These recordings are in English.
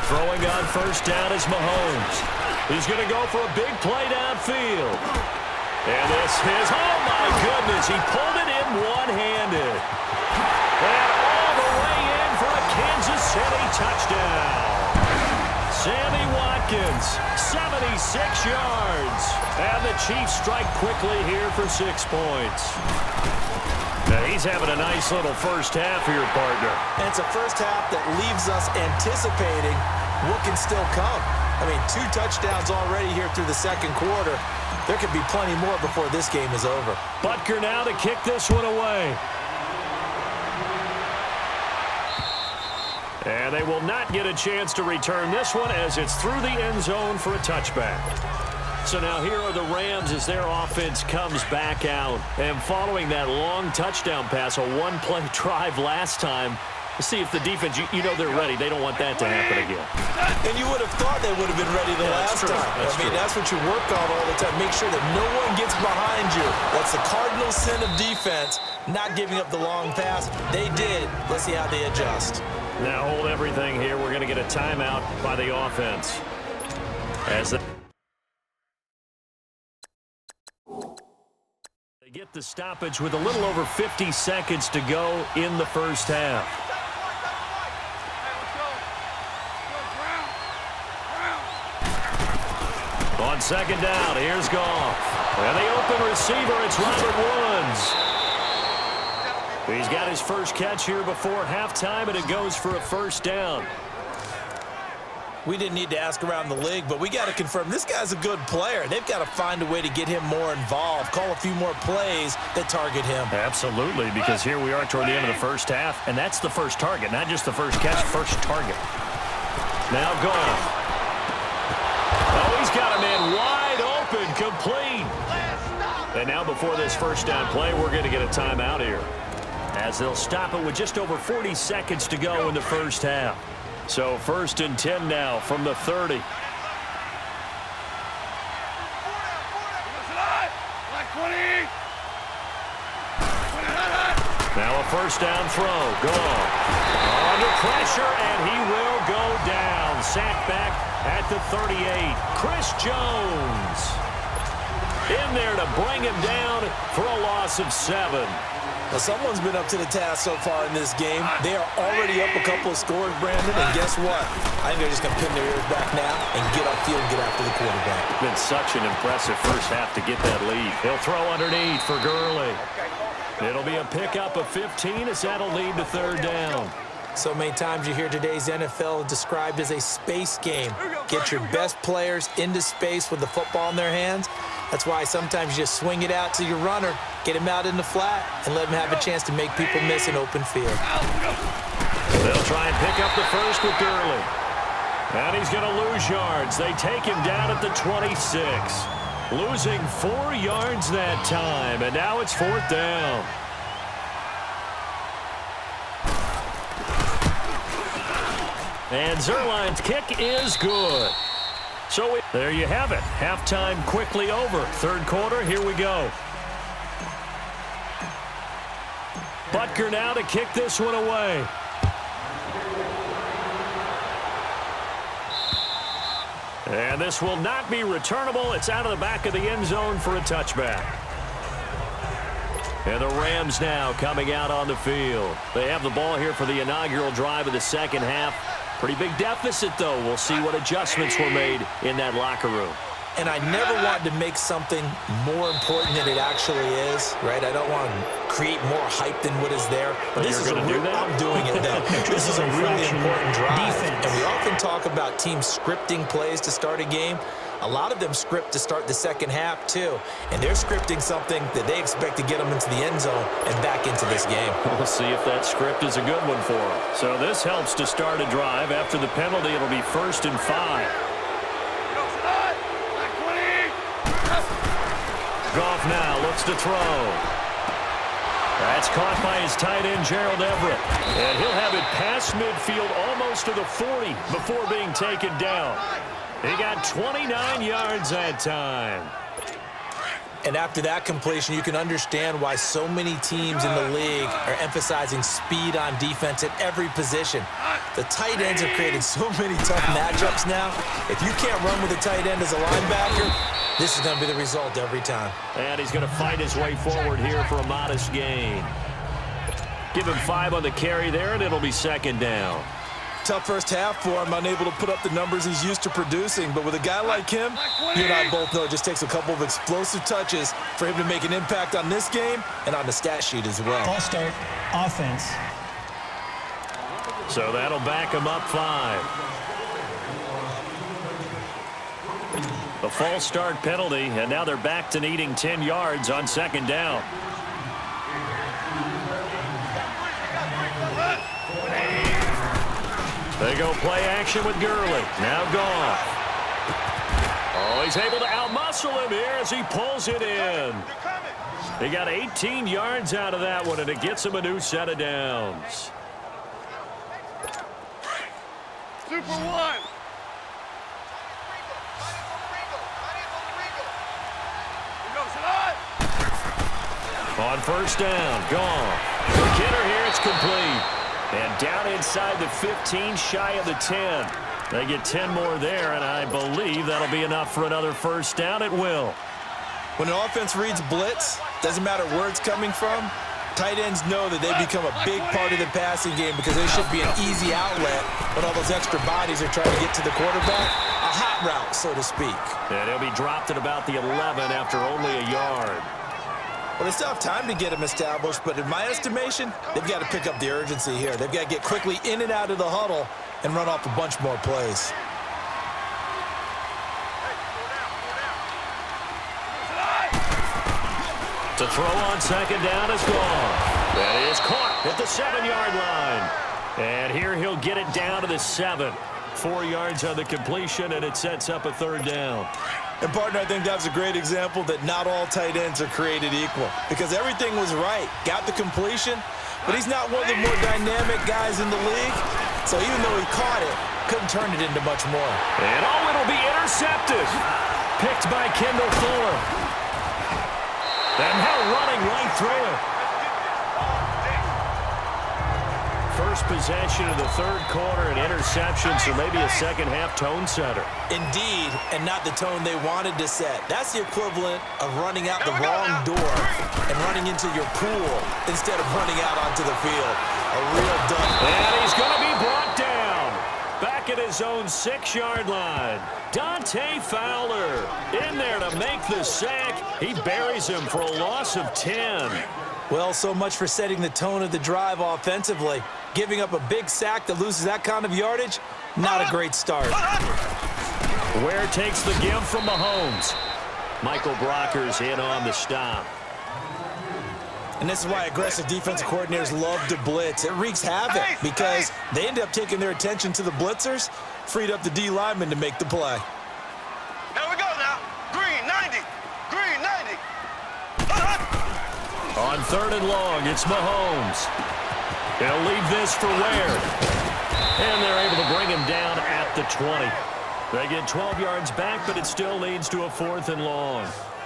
Throwing on first down is Mahomes. He's going to go for a big play downfield. And this is, oh my goodness, he pulled it in one-handed. And all the way in for a Kansas City touchdown. Sammy Watkins, 76 yards. And the Chiefs strike quickly here for 6 points. Now he's having a nice little first half here, partner. And it's a first half that leaves us anticipating what can still come. I mean, 2 touchdowns already here through the second quarter. There could be plenty more before this game is over. Butker now to kick this one away. And they will not get a chance to return this one as it's through the end zone for a touchback. So now here are the Rams as their offense comes back out. And following that long touchdown pass, a one-play drive last time, to see if the defense, you know they're ready. They don't want that to happen again. And you would have thought they would have been ready the last time. That's what you work on all the time. Make sure that no one gets behind you. That's the cardinal sin of defense, not giving up the long pass. They did. Let's see how they adjust. Now hold everything here. We're going to get a timeout by the offense. They get the stoppage with a little over 50 seconds to go in the first half. On second down, here's Goff. And the open receiver, it's Robert Woods. He's got his first catch here before halftime, and it goes for a first down. We didn't need to ask around the league, but we got to confirm this guy's a good player. They've got to find a way to get him more involved, call a few more plays that target him. Absolutely, because here we are toward the end of the first half, and that's the first target, not just the first catch, first target. Now Goff. Oh, he's got a man wide open, complete. And now before this first down play, we're going to get a timeout here, as they'll stop it with just over 40 seconds to go in the first half. So 1st and 10 now from the 30. Now a first down throw. Goff. Under pressure, and he will go down. Sacked back at the 38. Chris Jones in there to bring him down for a loss of 7. Well, someone's been up to the task so far in this game. They are already up a couple of scores, Brandon, and guess what? I think they're just going to pin their ears back now and get upfield and get after the quarterback. It's been such an impressive first half to get that lead. He'll throw underneath for Gurley. It'll be a pickup of 15 as that'll lead to 3rd down. So many times you hear today's NFL described as a space game. Get your best players into space with the football in their hands. That's why sometimes you just swing it out to your runner, get him out in the flat, and let him have a chance to make people miss an open field. They'll try and pick up the first with Gurley. And he's going to lose yards. They take him down at the 26. Losing 4 yards that time, and now it's 4th down. And Zerline's kick is good. So there you have it. Halftime quickly over. 3rd quarter, here we go. Butker now to kick this one away. And this will not be returnable. It's out of the back of the end zone for a touchback. And the Rams now coming out on the field. They have the ball here for the inaugural drive of the second half. Pretty big deficit, though. We'll see what adjustments were made in that locker room. And I never wanted to make something more important than it actually is, right? I don't want to create more hype than what is there. But this is a real, I'm doing it, though. This is a really important drive. And we often talk about teams scripting plays to start a game. A lot of them script to start the second half, too. And they're scripting something that they expect to get them into the end zone and back into this game. We'll see if that script is a good one for them. So this helps to start a drive. After the penalty, it'll be 1st and 5. Goff now looks to throw. That's caught by his tight end, Gerald Everett. And he'll have it past midfield almost to the 40 before being taken down. He got 29 yards that time. And after that completion, you can understand why so many teams in the league are emphasizing speed on defense at every position. The tight ends have created so many tough matchups now. If you can't run with a tight end as a linebacker, this is going to be the result every time. And he's going to fight his way forward here for a modest gain. Give him 5 on the carry there, and it'll be second down. Tough first half for him, unable to put up the numbers he's used to producing. But with a guy like him, you and I both know it just takes a couple of explosive touches for him to make an impact on this game and on the stat sheet as well. False start, offense. So that'll back him up 5. The false start penalty, and now they're back to needing 10 yards on second down. They go play action with Gurley. Now gone. Oh, he's able to outmuscle him here as he pulls it in. He got 18 yards out of that one, and it gets him a new set of downs. Super one. On first down, gone. McKinnon here, it's complete. And down inside the 15, shy of the 10. They get 10 more there, and I believe that'll be enough for another first down. It will. When an offense reads blitz, doesn't matter where it's coming from, tight ends know that they become a big part of the passing game because they should be an easy outlet when all those extra bodies are trying to get to the quarterback. A hot route, so to speak. And he'll be dropped at about the 11 after only a yard. Well, they still have time to get him established, but in my estimation, they've got to pick up the urgency here. They've got to get quickly in and out of the huddle and run off a bunch more plays. To throw on second down is gone. That is caught at the 7-yard line. And here he'll get it down to the 7. 4 yards on the completion, and it sets up a third down. And, partner, I think that was a great example that not all tight ends are created equal because everything was right. Got the completion, but he's not one of the more dynamic guys in the league. So even though he caught it, couldn't turn it into much more. And, oh, it'll be intercepted. Picked by Kendall Fuller. And now running right through it. First possession of the third quarter, an interception, so maybe a second-half tone setter. Indeed, and not the tone they wanted to set. That's the equivalent of running out the wrong door and running into your pool instead of running out onto the field. A real dump. And he's going to be brought down. Back at his own 6-yard line. Dante Fowler in there to make the sack. He buries him for a loss of 10. Well, so much for setting the tone of the drive offensively. Giving up a big sack that loses that kind of yardage, not a great start. Ware takes the give from Mahomes. Michael Brocker's in on the stop. And this is why aggressive defensive coordinators love to blitz. It wreaks havoc because they end up taking their attention to the blitzers, freed up the D lineman to make the play. Here we go now. Green 90. Green 90. On third and long, it's Mahomes. He'll leave this for Ware. And they're able to bring him down at the 20. They get 12 yards back, but it still leads to a 4th and long.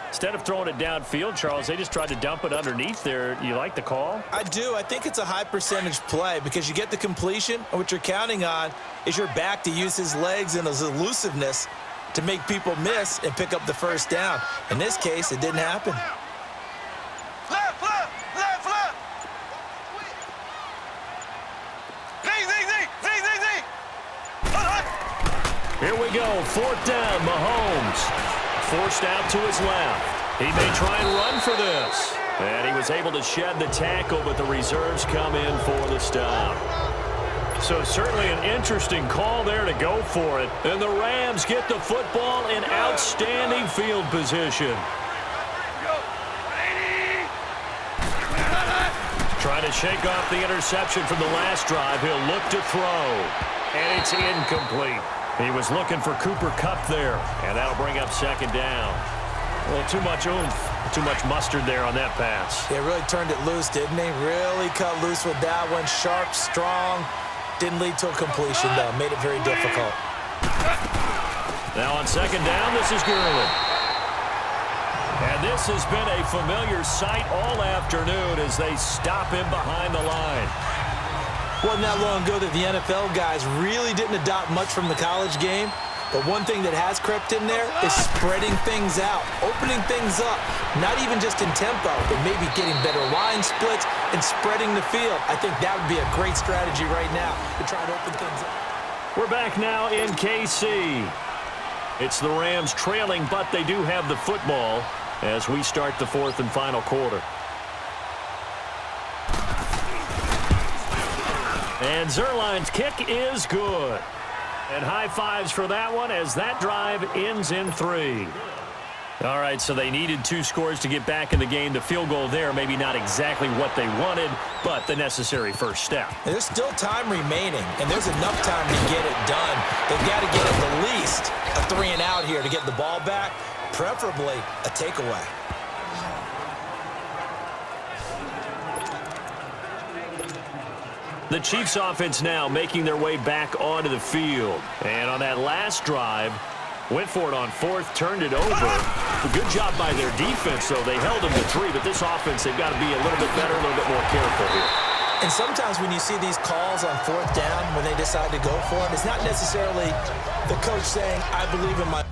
Instead of throwing it downfield, Charles, they just tried to dump it underneath there. You like the call? I do. I think it's a high percentage play because you get the completion, and what you're counting on is your back to use his legs and his elusiveness to make people miss and pick up the first down. In this case, it didn't happen. Left, left, left, left. Z, Z, Z, Z, Z, Z. Here we go. 4th down, Mahomes. Forced out to his left. He may try and run for this. And he was able to shed the tackle, but the reserves come in for the stop. So certainly an interesting call there to go for it. And the Rams get the football in outstanding field position. Trying to shake off the interception from the last drive. He'll look to throw. And it's incomplete. He was looking for Cooper Kupp there. And that'll bring up second down. A little too much oomph, too much mustard there on that pass. They really turned it loose, didn't they? Really cut loose with that one. Sharp, strong. Didn't lead to a completion, though. Made it very difficult. Now on second down, this is Gurley. And this has been a familiar sight all afternoon as they stop him behind the line. Wasn't that long ago that the NFL guys really didn't adopt much from the college game. But one thing that has crept in there is spreading things out, opening things up, not even just in tempo, but maybe getting better line splits and spreading the field. I think that would be a great strategy right now to try to open things up. We're back now in KC. It's the Rams trailing, but they do have the football as we start the fourth and final quarter. And Zerline's kick is good. And high fives for that one as that drive ends in 3. All right, so they needed 2 scores to get back in the game. The field goal there, maybe not exactly what they wanted, but the necessary first step. There's still time remaining, and there's enough time to get it done. They've got to get at the least a 3 and out here to get the ball back, preferably a takeaway. The Chiefs offense now making their way back onto the field. And on that last drive, went for it on 4th, turned it over. A good job by their defense, though. They held them to 3, but this offense, they've got to be a little bit better, a little bit more careful here. And sometimes when you see these calls on 4th down, when they decide to go for it, it's not necessarily the coach saying, I believe in my...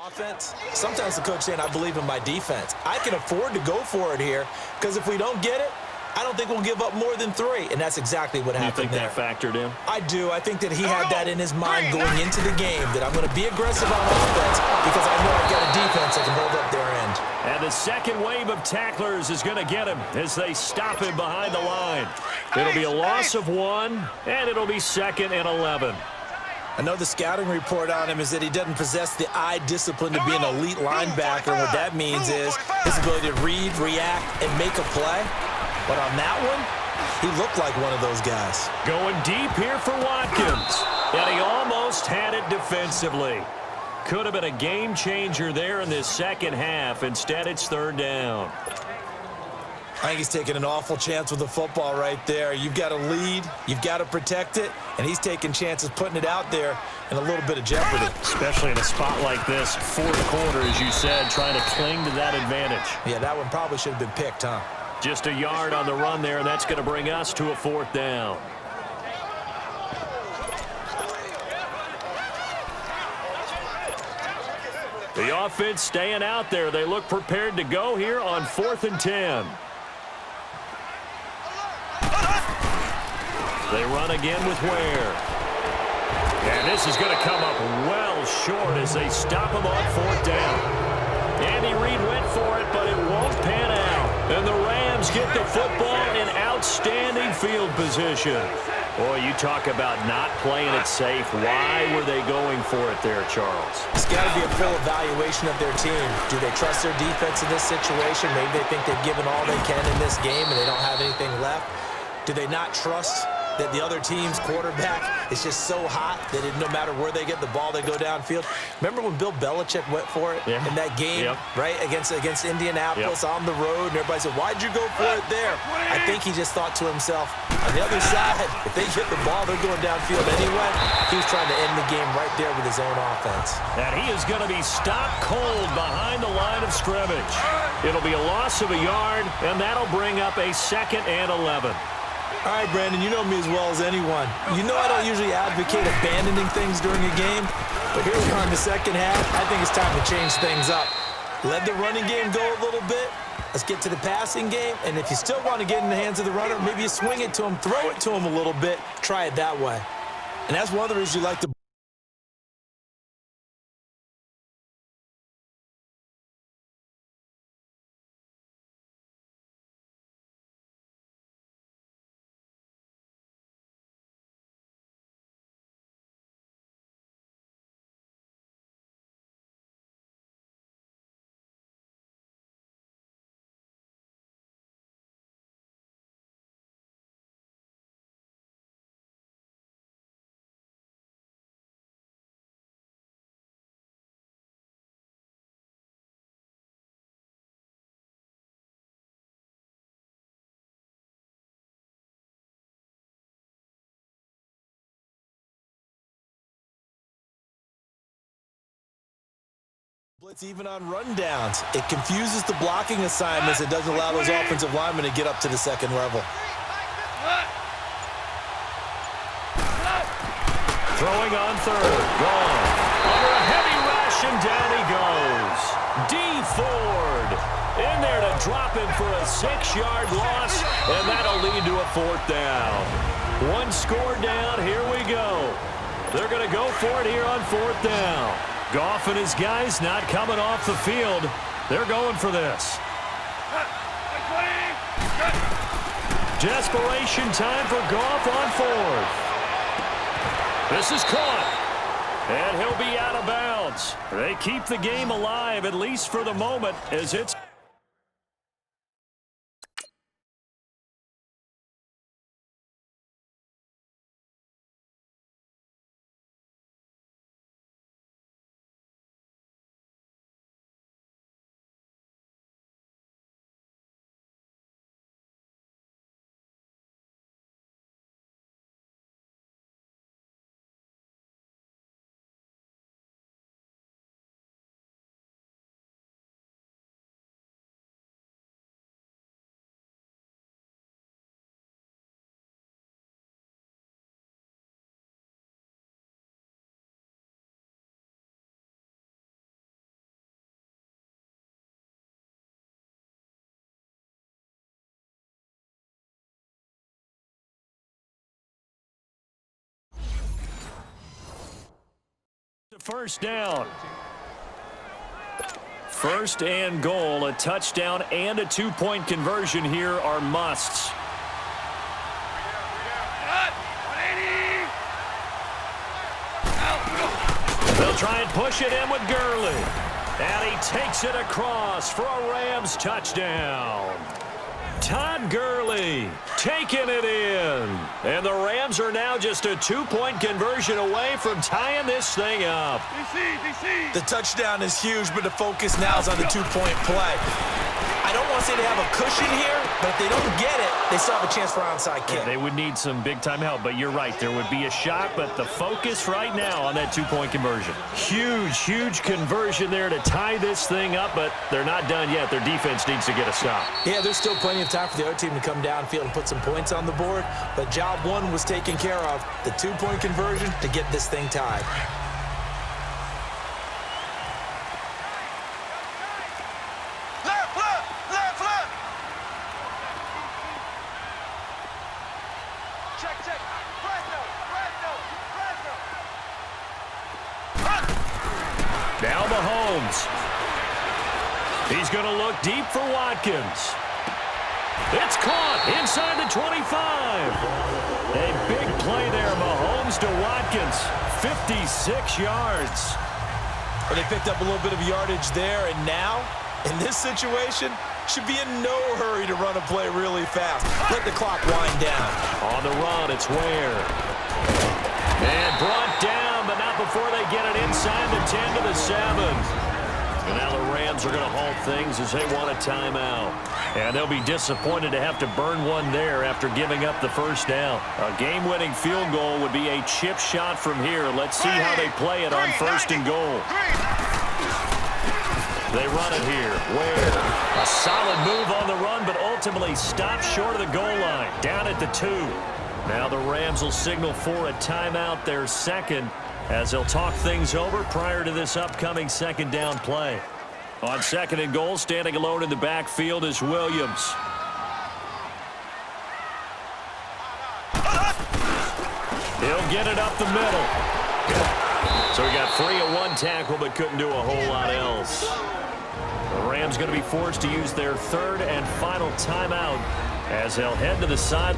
Offense, sometimes the coach saying, I believe in my defense. I can afford to go for it here because if we don't get it, I don't think we'll give up more than 3, and that's exactly what happened there. You think that factored in? I do. I think that he had that in his mind going into the game, that I'm going to be aggressive on offense because I know I've got a defense that can hold up their end. And the second wave of tacklers is going to get him as they stop him behind the line. It'll be a loss of 1, and it'll be 2nd and 11. I know the scouting report on him is that he doesn't possess the eye discipline to be an elite linebacker. And what that means is his ability to read, react, and make a play. But on that one, he looked like one of those guys. Going deep here for Watkins. And he almost had it defensively. Could have been a game changer there in this second half. Instead, it's 3rd down. I think he's taking an awful chance with the football right there. You've got to lead, you've got to protect it, and he's taking chances putting it out there in a little bit of jeopardy. Especially in a spot like this, 4th quarter, as you said, trying to cling to that advantage. Yeah, that one probably should have been picked, huh? Just a yard on the run there, and that's going to bring us to a 4th down. The offense staying out there. They look prepared to go here on 4th and 10. They run again with Ware. And this is going to come up well short as they stop him on 4th down. Andy Reid went for it, but it won't pan out. And the Rams get the football in outstanding field position. Boy, you talk about not playing it safe. Why were they going for it there, Charles? It's got to be a full evaluation of their team. Do they trust their defense in this situation? Maybe they think they've given all they can in this game and they don't have anything left. Do they not trust that the other team's quarterback is just so hot that no matter where they get the ball, they go downfield? Remember when Bill Belichick went for it in that game, right, against Indianapolis on the road, and everybody said, why'd you go for it there? I think he just thought to himself, on the other side, if they get the ball, they're going downfield anyway. He was trying to end the game right there with his own offense. And he is going to be stopped cold behind the line of scrimmage. It'll be a loss of a yard, and that'll bring up a 2nd and 11. All right, Brandon, you know me as well as anyone. You know I don't usually advocate abandoning things during a game, but here we are in the second half. I think it's time to change things up. Let the running game go a little bit. Let's get to the passing game, and if you still want to get in the hands of the runner, maybe you swing it to him, throw it to him a little bit, try it that way. And that's one of the reasons you like to Blitz even on rundowns. It confuses the blocking assignments. It doesn't allow those offensive linemen to get up to the second level. Throwing on third. Gone. Under a heavy rush, and down he goes. D. Ford in there to drop him for a 6-yard loss, and that'll lead to a 4th down. One score down. Here we go. They're going to go for it here on 4th down. Goff and his guys not coming off the field. They're going for this. Desperation time for Goff on 4th. This is caught. And he'll be out of bounds. They keep the game alive, at least for the moment, as it's... First down. First and goal, a touchdown and a 2-point conversion here are musts. They'll try and push it in with Gurley. And he takes it across for a Rams touchdown. Todd Gurley taking it in. And the Rams are now just a 2-point conversion away from tying this thing up. The touchdown is huge, but the focus now is on the 2-point play. I don't want to say they have a cushion here, but if they don't get it, they still have a chance for onside kick. Yeah, they would need some big-time help, but you're right. There would be a shot, but the focus right now on that 2-point conversion. Huge, huge conversion there to tie this thing up, but they're not done yet. Their defense needs to get a stop. Yeah, there's still plenty of time for the other team to come downfield and put some points on the board, but job one was taken care of. The 2-point conversion to get this thing tied. Now Mahomes. He's going to look deep for Watkins. It's caught inside the 25. A big play there, Mahomes to Watkins. 56 yards. Well, they picked up a little bit of yardage there, and now, in this situation, should be in no hurry to run a play really fast. Let the clock wind down. On the run, it's Ware. And brought down, but not before they get it inside the 10 to the 7. And now the Rams are going to halt things as they want a timeout. And they'll be disappointed to have to burn one there after giving up the first down. A game-winning field goal would be a chip shot from here. Let's see how they play it on first and goal. They run it here. Ware. A solid move on the run, but ultimately stopped short of the goal line. Down at the 2. Now the Rams will signal for a timeout, their second, as they'll talk things over prior to this upcoming second down play. On second and goal, standing alone in the backfield is Williams. He'll get it up the middle. So he got free of one tackle, but couldn't do a whole lot else. The Rams going to be forced to use their third and final timeout as they'll head to the side.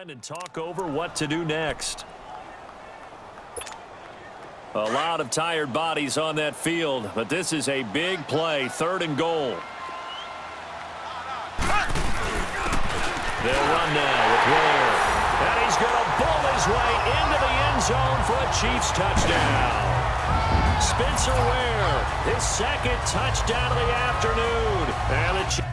And talk over what to do next. A lot of tired bodies on that field, but this is a big play, 3rd and goal. They'll run now with Ware. And he's going to bull his way into the end zone for a Chiefs touchdown. Spencer Ware, his 2nd touchdown of the afternoon. And the Chiefs.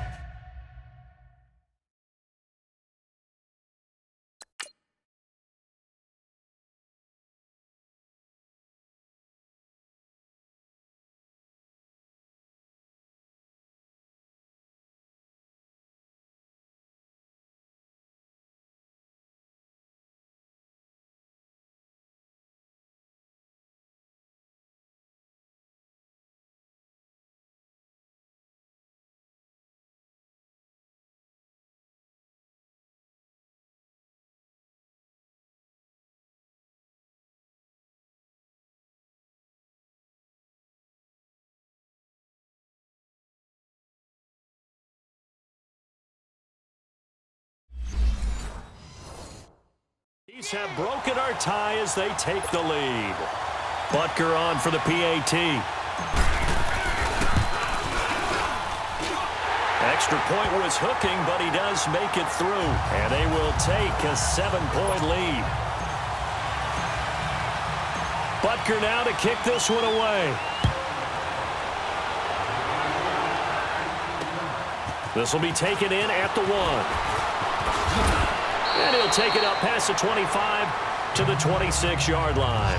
Chiefs have broken our tie as they take the lead. Butker on for the PAT. Extra point was hooking, but he does make it through. And they will take a 7-point lead. Butker now to kick this one away. This will be taken in at the 1. And he'll take it up past the 25 to the 26-yard line.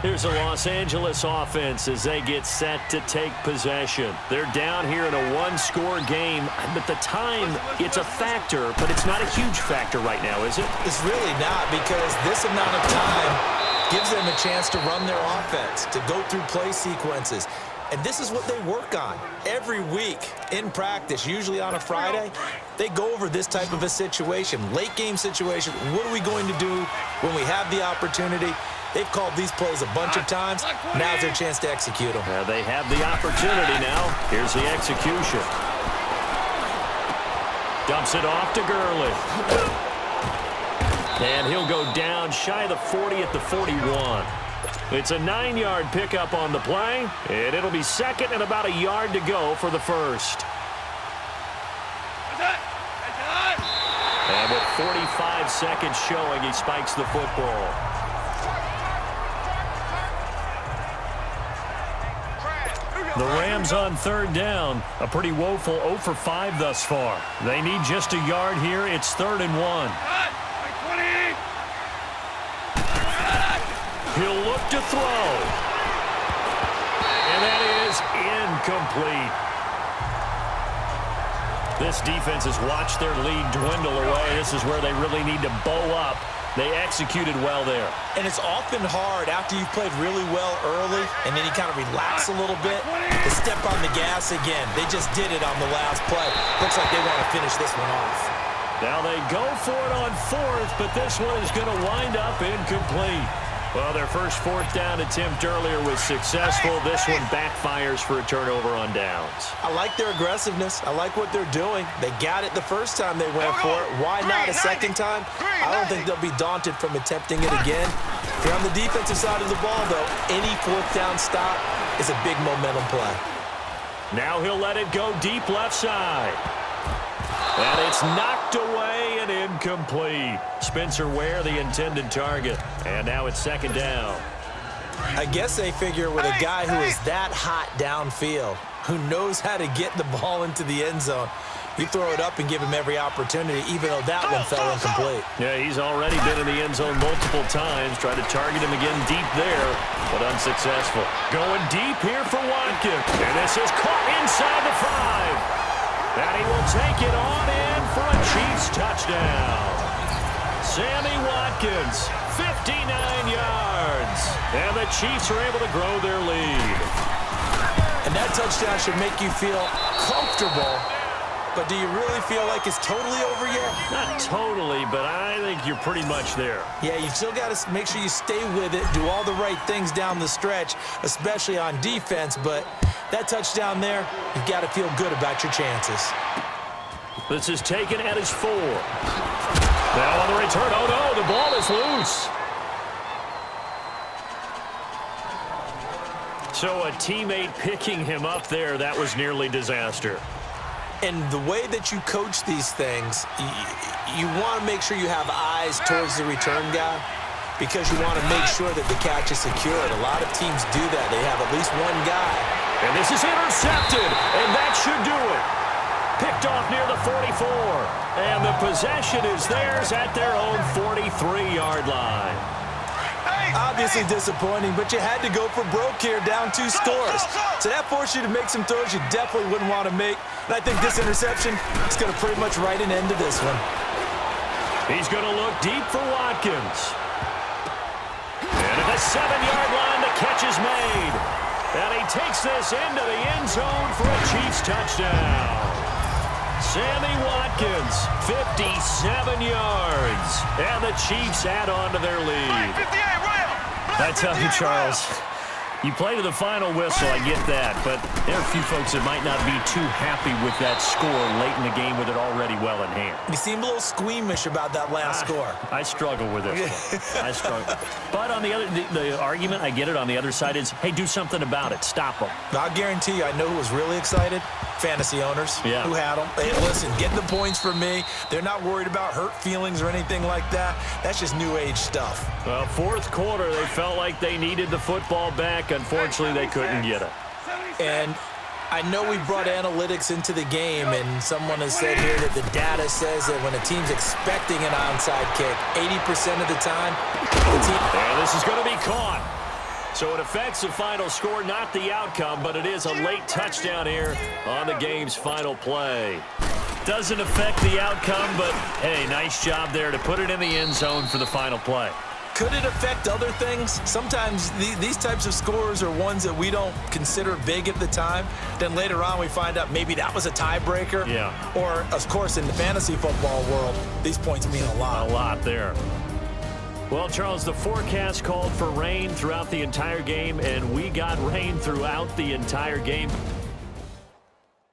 Here's the Los Angeles offense as they get set to take possession. They're down here in a 1-score game, but the time, it's a factor, but it's not a huge factor right now, is it? It's really not, because this amount of time gives them a chance to run their offense, to go through play sequences. And this is what they work on every week in practice, usually on a Friday. They go over this type of a situation, late game situation. What are we going to do when we have the opportunity? They've called these plays a bunch of times. Now's their chance to execute them. They have the opportunity now. Here's the execution. Dumps it off to Gurley. And he'll go down shy of the 40 at the 41. It's a 9-yard pickup on the play, and it'll be 2nd and about a yard to go for the 1st. And with 45 seconds showing, he spikes the football. The Rams on 3rd down, a pretty woeful 0 for 5 thus far. They need just a yard here. It's 3rd and 1. He'll look to throw. And that is incomplete. This defense has watched their lead dwindle away. This is where they really need to bow up. They executed well there. And it's often hard after you've played really well early and then you kind of relax a little bit to step on the gas again. They just did it on the last play. Looks like they want to finish this one off. Now they go for it on 4th, but this one is going to wind up incomplete. Well, their first 4th down attempt earlier was successful. This one backfires for a turnover on downs. I like their aggressiveness. I like what they're doing. They got it the first time they went for it. Why not a second time? I don't think they'll be daunted from attempting it again. If you're on the defensive side of the ball, though, any 4th down stop is a big momentum play. Now he'll let it go deep left side. And it's knocked away and incomplete. Spencer Ware, the intended target. And now it's 2nd down. I guess they figure with a guy who is that hot downfield, who knows how to get the ball into the end zone, you throw it up and give him every opportunity, even though that one fell incomplete. Yeah, he's already been in the end zone multiple times. Tried to target him again deep there, but unsuccessful. Going deep here for Watkins. And this is caught inside the 5. And he will take it on in for a Chiefs touchdown. Sammy Watkins, 59 yards. And the Chiefs are able to grow their lead. And that touchdown should make you feel comfortable. But do you really feel like it's totally over yet? Not totally, but I think you're pretty much there. Yeah, you still got to make sure you stay with it, do all the right things down the stretch, especially on defense. But that touchdown there, you've got to feel good about your chances. This is taken at his 4. Now on the return. Oh, no, the ball is loose. So a teammate picking him up there, that was nearly disaster. And the way that you coach these things, you want to make sure you have eyes towards the return guy because you want to make sure that the catch is secured. A lot of teams do that. They have at least one guy. And this is intercepted, and that should do it. Picked off near the 44. And the possession is theirs at their own 43-yard line. Obviously disappointing, but you had to go for broke here, down 2 scores. So that forced you to make some throws you definitely wouldn't want to make. And I think this interception is going to pretty much write an end to this one. He's going to look deep for Watkins. And at the 7-yard line, the catch is made. And he takes this into the end zone for a Chiefs touchdown. Sammy Watkins, 57 yards. And the Chiefs add on to their lead. I tell you, Charles, you play to the final whistle, I get that, but there are a few folks that might not be too happy with that score late in the game with it already well in hand. You seemed a little squeamish about that last score. I struggle with this one. I struggle. But on the argument, I get it, on the other side is, hey, do something about it. Stop them. I'll guarantee you, I know who was really excited. Fantasy owners who had them. Hey, listen, get the points for me. They're not worried about hurt feelings or anything like that. That's just new age stuff. Well, fourth quarter, they felt like they needed the football back. Unfortunately, they couldn't get it. And I know we brought analytics into the game, and someone has said here that the data says that when a team's expecting an onside kick, 80% of the time, the team... And this is going to be caught. So it affects the final score, not the outcome, but it is a late touchdown here on the game's final play. Doesn't affect the outcome, but, hey, nice job there to put it in the end zone for the final play. Could it affect other things? Sometimes these types of scores are ones that we don't consider big at the time. Then later on we find out maybe that was a tiebreaker. Yeah. Or, of course, in the fantasy football world, these points mean a lot. A lot there. Well, Charles, the forecast called for rain throughout the entire game, and we got rain throughout the entire game.